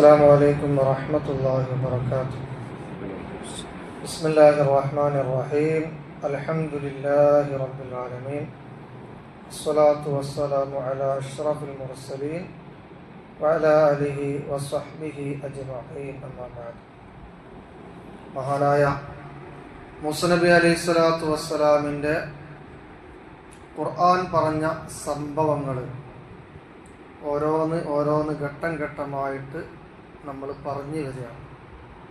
السلام عليكم ورحمة الله وبركاته. بسم الله الرحمن الرحيم. الحمد لله رب العالمين. الصلاة والسلام على أشرف المرسلين وعلى آله وصحبه أجمعين. أما بعد. മഹാനായ മൂസ നബി അലൈഹി സ്വലാത്തു വസ്സലാമിൻ്റെ ഖുർആൻ പറഞ്ഞ സംഭവങ്ങൾ ഓരോന്ന് ഘട്ടം ഘട്ടമായിട്ട് നമ്മൾ പറഞ്ഞു വരികയാണ്.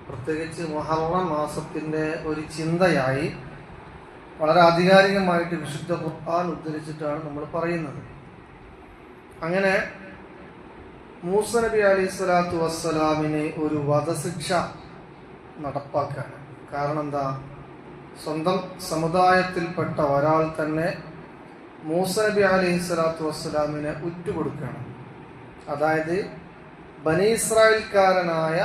പ്രത്യേകിച്ച് മുഹറം മാസത്തിൻ്റെ ഒരു ചിന്തയായി വളരെ ആധികാരികമായിട്ട് വിശുദ്ധ ഖുർആൻ ഉദ്ധരിച്ചിട്ടാണ് നമ്മൾ പറയുന്നത്. അങ്ങനെ മൂസ നബി അലൈഹി സ്വലാത്തു വസ്സലാമിന് ഒരു വധശിക്ഷ നടപ്പാക്കാണ്. കാരണം എന്താ? സ്വന്തം സമുദായത്തിൽപ്പെട്ട ഒരാൾ തന്നെ മൂസ നബി അലൈഹി സ്വലാത്തു വസ്സലാമിനെ ഉറ്റുകൊടുക്കുകയാണ്. അതായത് ബനി ഇസ്രായേൽക്കാരനായ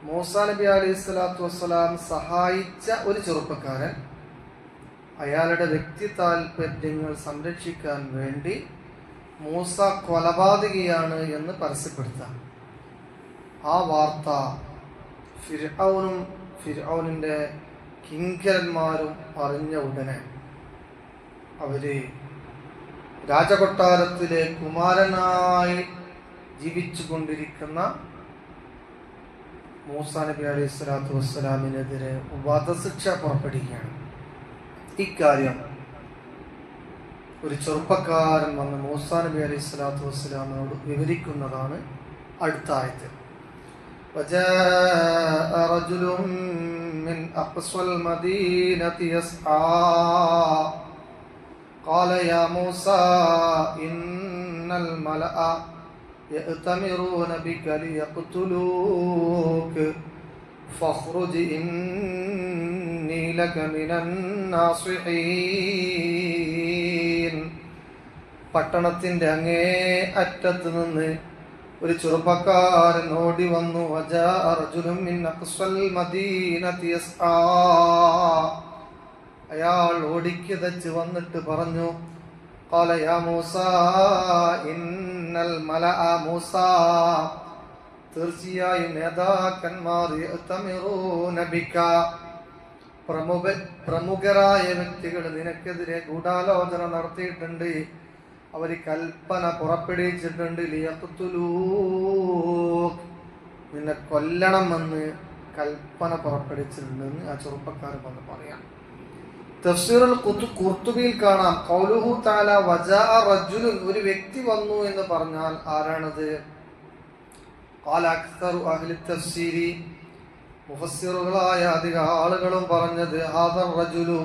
മൂസ നബി അലൈഹി സ്വലാത്തു വസ്സലാം സഹായിച്ച ഒരു ചെറുപ്പക്കാരൻ അയാളുടെ വ്യക്തി താൽപര്യങ്ങൾ സംരക്ഷിക്കാൻ വേണ്ടി മൂസ കൊലപാതകിയാണ് എന്ന് പരസ്യപ്പെടുത്താം. ആ വാർത്ത ഫിർഔനിന്റെ കിങ്കരന്മാരും അറിഞ്ഞ ഉടനെ അവര് രാജകൊട്ടാരത്തിലെ കുമാരനായി ജീവിച്ചു കൊണ്ടിരിക്കുന്ന മൂസ നബി അലൈഹി സ്വലാത്തു വസ്സലാമിനെതിരെ വധശിക്ഷ പുറപ്പെടുകയാണ്. ഇക്കാര്യം ഒരു ചെറുപ്പക്കാരൻ വന്ന് മൂസ നബി അലൈഹി സ്വലാത്തു വസ്സലാമിനോട് വിവരിക്കുന്നതാണ് അടുത്ത ആയത്ത്. وجاء رجل من أقصى المدينة يسعى قال يا موسى إن الملأ يأتمرون بك ليقتلوك فاخرج إني لك من الناصحين. പട്ടണത്തിന്റെ അങ്ങേ അറ്റത്ത് നിന്ന് ഒരു ചെറുപ്പക്കാരൻ ഓടി വന്നു. വജാഅ റജുലുൻ മിൻ അഖ്സൽ മദീനതി യസ്ആ. അയാൾ ഓടിക്കിതച്ച് വന്നിട്ട് പറഞ്ഞു, ഖാല യാ മൂസ ഇന്നൽ മലഅ മൂസ, തീർച്ചയായും നേതാക്കന്മാർ യഅ്തമിറൂന ബിക, പ്രമുഖരായ വ്യക്തികൾ നിനക്കെതിരെ ഗൂഢാലോചന നടത്തിയിട്ടുണ്ട്. അവർ കൽപ്പന പുറപ്പെടുവിച്ചിട്ടുണ്ട്. ലിയഖ്തുലൂക്, നിന്നെ കൊല്ലണമെന്ന് കൽപ്പന പുറപ്പെടുവിച്ചിട്ടുണ്ടെന്ന് ആ ചെറുപ്പക്കാരൻ വന്ന് പറയാം. തഫ്സീറുൽ ഖുർത്തുബിയിൽ കാണാം, ഖൗലുഹു തആല വജാഅ റജുലുൻ, ഒരു വ്യക്തി വന്നു എന്ന് പറഞ്ഞാൽ ആരാണത്? ഖാല അക്സറു അഹ്ലി തഫ്സീരി, മുഫസ്സിറുകളായ അധിക ആളുകളും പറഞ്ഞത് ഹാദർ റജുലു,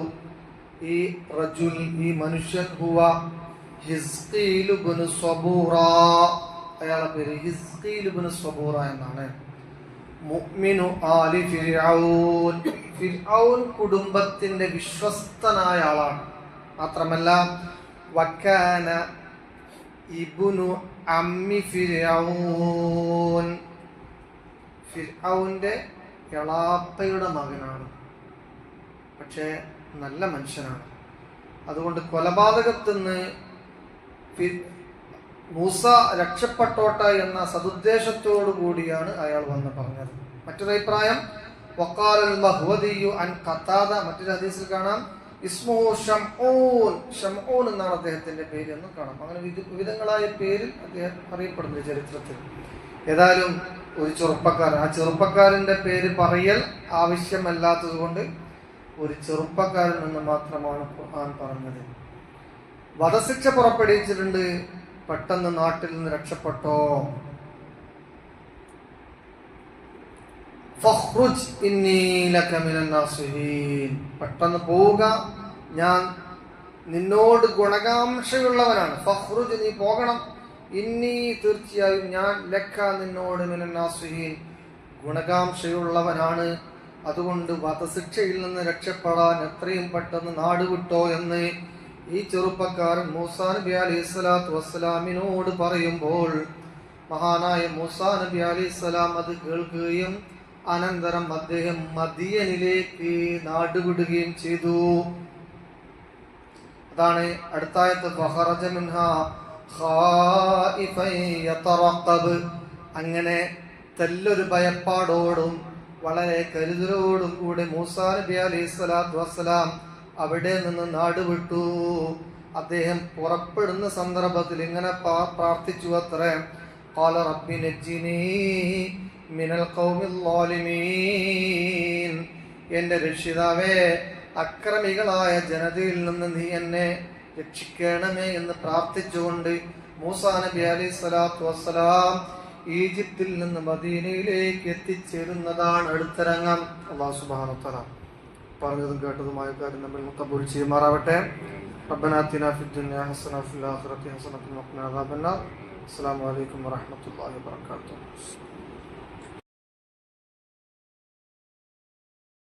ഈ റജുൽ, ഈ മനുഷ്യൻ, ഹുവ ഹിസ്ഖീൽ ഇബ്നു സ്വബൂറ, അയാളുടെ പേര് ഹിസ്ഖീൽ ഇബ്നു സ്വബൂറ എന്നാണ്. മുഅ്മിനു ആലി ഫിർഔൻ, ഫിർഔൻ കുടുംബത്തിന്റെ വിശ്വസ്തനായ ആളാണ്. മാത്രമല്ല വക്കാന ഇബ്നു അമ്മി ഫിർഔൻ, ഫിർഔന്റെ എളാപ്പയുടെ മകനാണ്. പക്ഷേ നല്ല മനുഷ്യനാണ്. അതുകൊണ്ട് കൊലപാതകത്തിൽ നിന്ന് മൂസ രക്ഷപ്പെട്ടോട്ട എന്ന സതുദ്ദേശത്തോടു കൂടിയാണ് അയാൾ വന്ന് പറഞ്ഞത്. മറ്റൊരു അഭിപ്രായം വഖാലൽ മഹ്വദിയു അൻ ഖതാദ, മറ്റൊരു ഹദീസിൽ കാണാം ഇസ്മുഹു ശംഊൻ, ശംഊൻ എന്നാണ് അദ്ദേഹത്തിന്റെ പേര് എന്ന് കാണാം. അങ്ങനെ വിവിധങ്ങളായ പേരിൽ അദ്ദേഹം അറിയപ്പെടുന്നു ചരിത്രത്തിൽ. ഏതായാലും ഒരു ചെറുപ്പക്കാരൻ, ആ ചെറുപ്പക്കാരന്റെ പേര് പറയൽ ആവശ്യമല്ലാത്തത് കൊണ്ട് ഒരു ചെറുപ്പക്കാരൻ എന്ന് മാത്രമാണ് ഖുർആൻ പറഞ്ഞത്. വധശിക്ഷ പുറപ്പെടുവിച്ചിട്ടുണ്ട്. പെട്ടെന്ന് നാട്ടിൽ നിന്ന് രക്ഷപ്പെട്ടോ. ഫഖ്റുജ് ഇന്നി ലക മിനൻ നാസിഹീൻ, പെട്ടെന്ന് പോവുക, ഞാൻ നിന്നോട് ഗുണകാംക്ഷയുള്ളവനാണ്. ഫഖ്റുജ്, നീ പോകണം. ഇന്നി, തീർച്ചയായും ഞാൻ, ലക, നിന്നോട്, മിനൻ നാസിഹീൻ, ഗുണകാംക്ഷയുള്ളവനാണ്. അതുകൊണ്ട് വധശിക്ഷയിൽ നിന്ന് രക്ഷപ്പെടാൻ എത്രയും പെട്ടെന്ന് നാട് വിട്ടോ എന്ന് ഈ ചെറുപ്പക്കാരൻ മൂസ നബി അലൈഹി സ്വലാത്തു വസ്സലാമിനോട് പറയുമ്പോൾ മഹാനായ മൂസ നബി അലൈഹി സ്വലാം അത് കേൾക്കുകയും അനന്തരം അദ്ദേഹം മദിയനിലേക്ക് നാടുവിടുകയും ചെയ്തു. അതാണ് അടുത്തായത്ത് ഫഖറജ മിൻഹാ ഖായിഫൻ യതറഖബ്, അങ്ങനെ തെല്ലൊരു ഭയപ്പാടോടും വളരെ കരുതലോടും കൂടി മൂസാ നബി അലൈഹി സ്വലാത്തു വസ്സലാം അവിടെ നിന്ന് നാട് വിട്ടു. അദ്ദേഹം പുറപ്പെടുന്ന സന്ദർഭത്തിൽ ഇങ്ങനെ പ്രാർത്ഥിച്ചു അത്രേ, ഖാല റബ്ബി നജ്ജിനീ മിനൽ ഖൗമിൽ ളാലിമീൻ. എൻ്റെ രക്ഷിതാവേ, അക്രമികളായ ജനതയിൽ നിന്ന് നീ എന്നെ രക്ഷിക്കണമേ എന്ന് പ്രാർത്ഥിച്ചുകൊണ്ട് മൂസാ നബി അലൈഹി സ്വലാത്തു വസ്സലാം ഈജിപ്തിൽ നിന്ന് മദീനയിലേക്ക് എത്തിച്ചേരുന്നതാണ് അടുത്തരംഗം. അല്ലാഹു സുബ്ഹാനഹു വ തആല പറഞ്ഞതും കേട്ടതുമായ കാര്യം നമ്മൾ മുഖബൂൽ ചെയ്യുമാറാവട്ടെ. റബ്ബനാ ആതിനാ ഫിദ് ദുനിയാ ഹസന വഫിൽ ആഖിറതി ഹസനത വഖിനാ അദാബന്നാർ. അസ്സലാമു അലൈക്കും വറഹ്മത്തുള്ളാഹി വബറകാതുഹു.